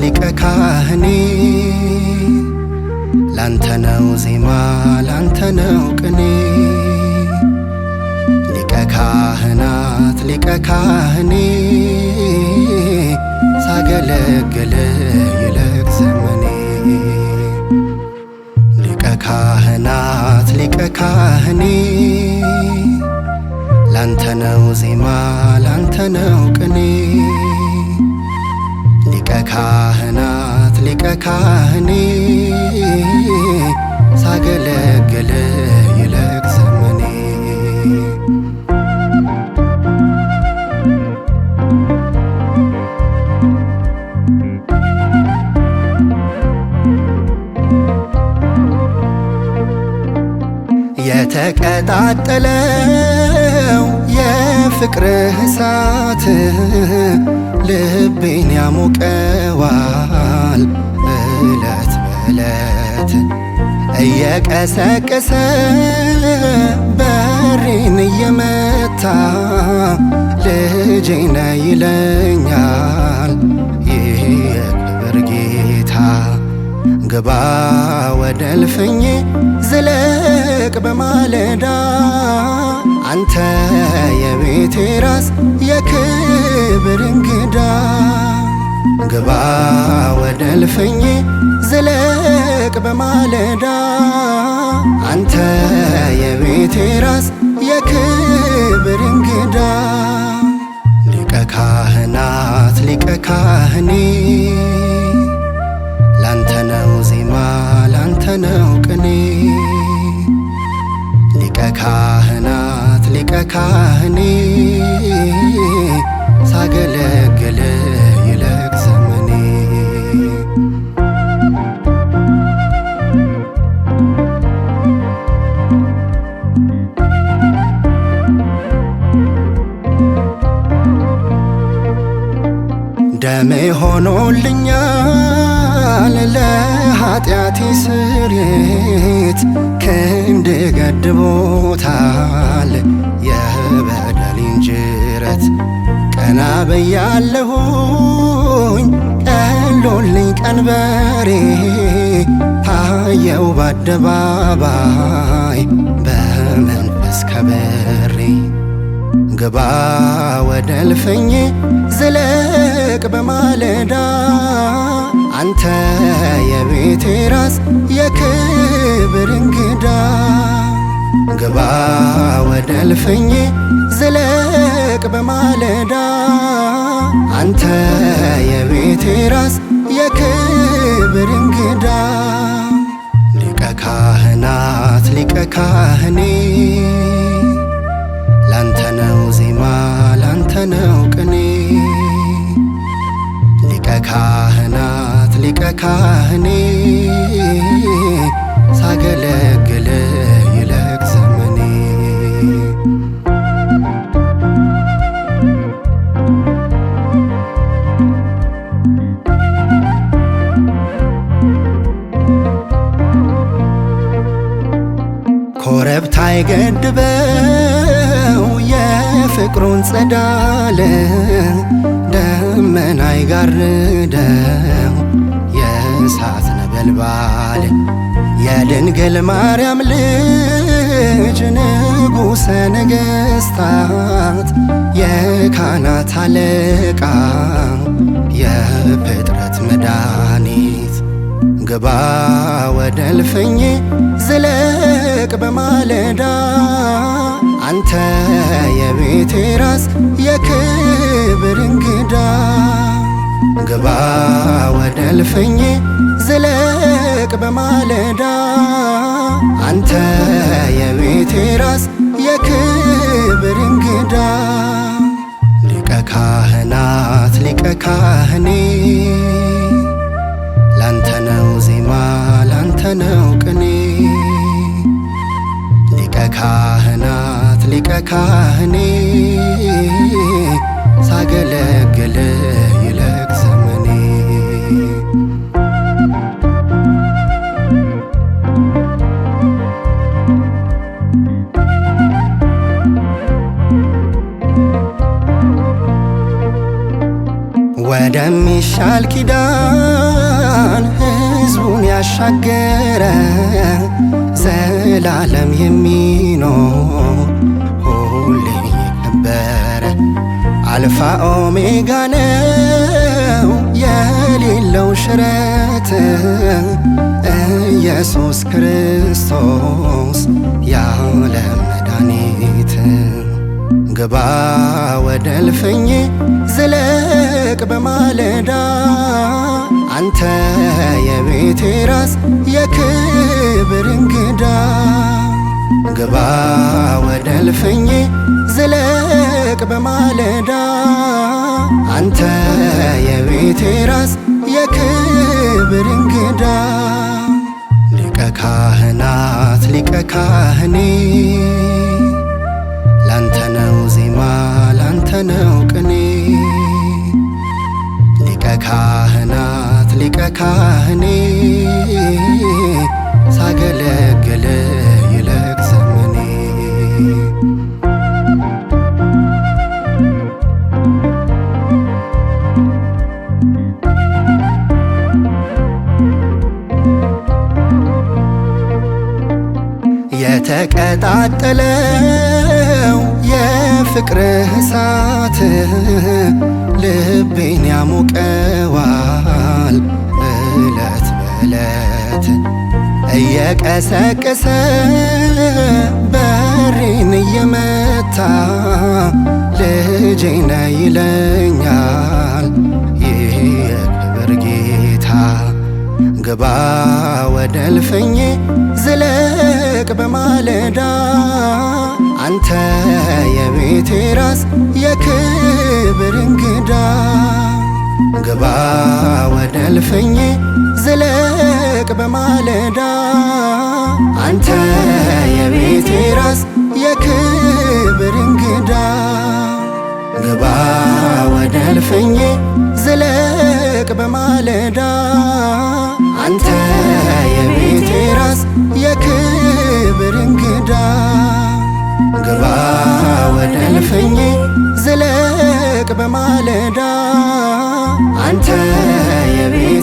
ሊቀ ካህኔ ላንተ ነው ዜማ ላንተ ነው ቅኔ ሊቀ ካህናት ሊቀ ካህኔ ሳገለግል ይለቅ ዘመኔ ሊቀ ካህናት ሊቀ ካህኔ ላንተ ነው ዜማ ላንተ ነው ቅኔ ሊቀ ካህናት ሊቀ ካህኔ ሳገለግል ይለቅ ዘመኔ የተቀጣጠለው የፍቅርህ እሳት ልቤን ያሞቀዋል እለት በእለት እየቀሰቀሰ በሬን እየመታ ልጄ ነህ ይለኛል ይህ የክብር ጌታ ግባ ወደ እልፍኜ ዝለቅ በማለዳ አንተ የቤቴ ራስ የክብር እንግዳ ግባ ወደ እልፍኜ ዝለቅ በማለዳ አንተ የቤቴ ራስ የክብር እንግዳ ሊቀ ካህናት ሊቀ ካህኔ ላንተ ነው ዜማ ላንተ ነው ቅኔ ሊቀ ካህናት ሊቀ ካህኔ ሳገለግል ይለቅ ዘመኔ ደሜ ሆኖልኛል ለኃጢአቴ ስርየት ክንድ ገድቦታል የበደሌን ጅረት ቀና ብያለሁኝ ቀሎልኝ ቀንበሬ ታየው በአደባባይ በመንፈስ ከበሬ ግባ ወደ እልፍኜ ዝለቅ በማለዳ አንተ የቤቴ ራስ የክብር እንግዳ ግባ ወደ እልፍኜ ዝለቅ በማለዳ አንተ የቤቴ ራስ የክብር እንግዳ ሊቀ ካህናት ሊቀ ካህኔ ላንተ ነው ዜማ ላንተ ነው ቅኔ ሊቀ ካህናት ሊቀ ካህኔ ሳገለግል ይለቅ ዘመኔ ኮረብታ አይገድበው የፍቅሩን ጸዳል ደመና አይጋርደው የእሳት ነበልባል የድንግል ማርያም ልጅ ንጉሠ ነገሥታት የካህናት አለቃ የፍጥረት መድኃኒት ግባ ወደ እልፍኜ ዝለቅ በማለዳ አንተ የቤቴ ራስ የክብር እንግዳ ግባ ወደ እልፍኜ ዝለቅ በማለዳ አንተ የቤቴ ራስ የክብር እንግዳ ሊቀ ካህናት ሊቀ ካህኔ ላንተ ነው ዜማ ላንተ ነው ቅኔ ሊቀ ካህናት ሊቀ ካህኔ ሳገለግል ይለቅ ዘመኔ በማይሻል ኪዳን ሕዝቡን ያሻገረ ዘላለም የሚኖር ሁሌ የከበረ አልፋ ኦሜጋ ነው የሌለው ሽረት ኢየሱስ ክርስቶስ የዓለም መድኃኒት። ግባ ወደ እልፍኜ ዝለቅ በማለዳ አንተ የቤቴ ራስ የክብር እንግዳ። ግባ ወደ እልፍኜ ዝለቅ በማለዳ አንተ የቤቴ ራስ የክብር እንግዳ። ሊቀ ካህናት ሊቀ ካህኔ ላንተ ነው ዜማ ላንተ ነው ቅኔ። ሊቀ ካህናት ሊቀ ካህኔ ሳገለግል ይለቅ ዘመኔ። የተቀጣጠለው የፍቅርህ እሳት ልቤን ያሞቀዋል እለት በእለት እየቀሰቀሰ በሬን እየመታ ልጄ ነህ ይለኛል ይህ የክብር ጌታ። ግባ ወደ እልፍኜ ዝለቅ በማለዳ አንተ የቤቴ ራስ የክብር እንግዳ። ግባ ወደ እልፍኜ ዝለቅ በማለዳ አንተ የቤቴ ራስ የክብር እንግዳ። ግባ ወደ እልፍኜ ዝለቅ በማለዳ አንተ የቤቴ ራስ የክብር እንግዳ። ግባ ወደ እልፍኜ ዝለቅ በማለዳ አንተ የቤቴ